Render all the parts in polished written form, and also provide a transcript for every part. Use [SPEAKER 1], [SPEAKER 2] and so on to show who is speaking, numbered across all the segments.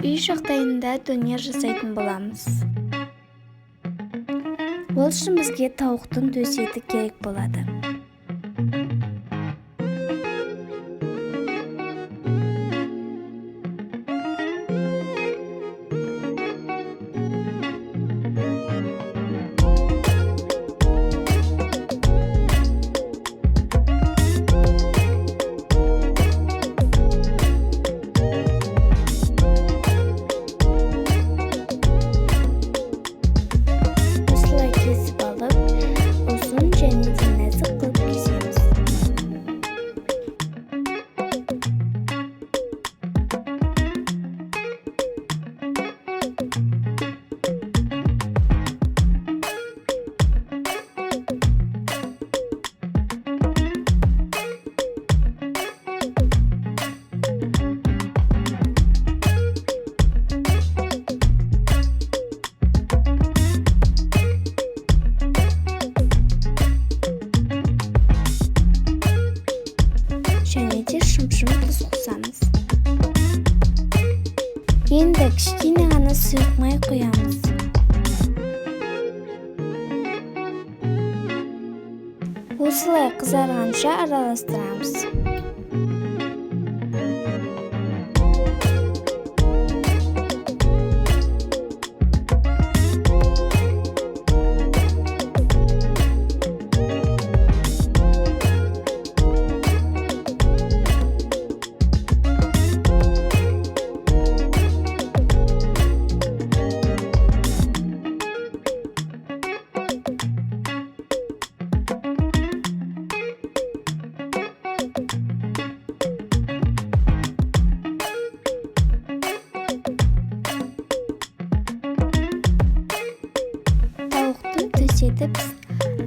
[SPEAKER 1] үй жағдайында донер жасайтын боламыз. Ол үшін бізге тауықтың төс еті керек болады. Және де шым-шым тұз қосамыз. Енді кішкене ғана сұйық май құямыз. Осылай қызарғанша араластырамыз.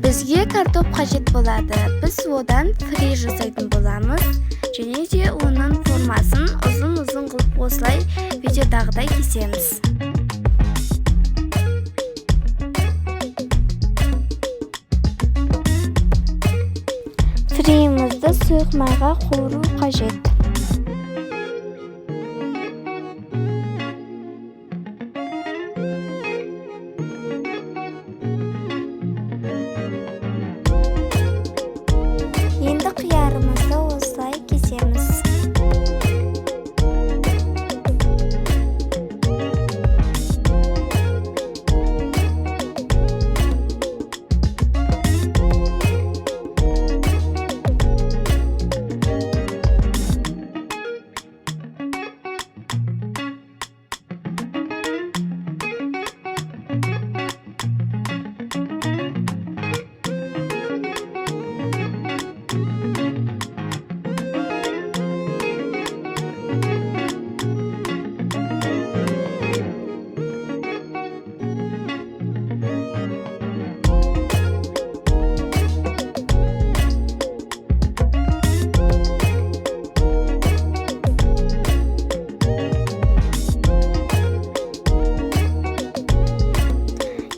[SPEAKER 1] Бізге картоп қажет болады. Біз одан фри жасайтын боламыз. Және де оның формасын ұзын-ұзын қылып осылай видеодағыдай кесеміз. Фриімізді сұйық майға қуыру қажет. Енді қиярымызды осылай кесеміз.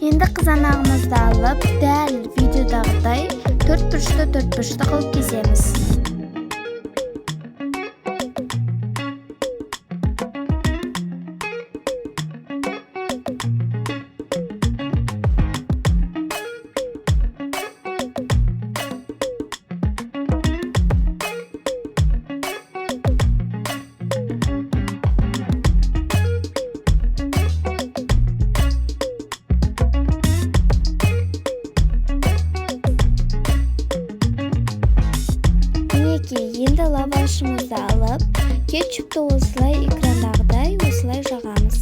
[SPEAKER 1] Енді қызанағымызды алып, дәл видеодағыдай төрт бұрышты қылып кесеміз. Енді лавашымызды алып, кетчупты осылай экрандағыдай осылай жағамыз.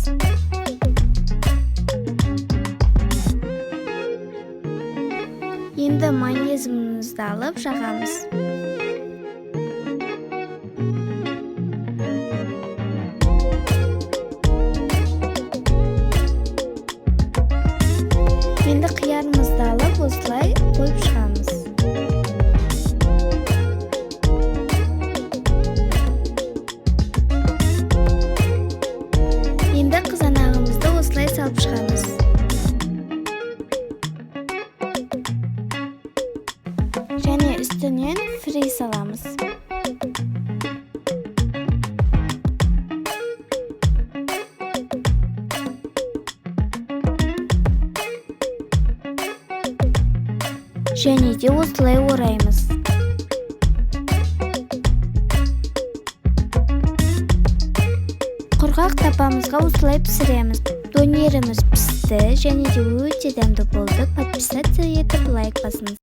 [SPEAKER 1] Енді майонезімізді алып жағамыз. Енді қиярымызды алып осылай қойып шығамыз. Енді қызанағымызды осылай салып шығамыз. Және үстінен фри саламыз. және де осылай ораймыз. Құрғақ тапамызға осылай пісіреміз. Донеріміз пісті және де өте дәмді болды. Подписаться етіп лайк басыңыз.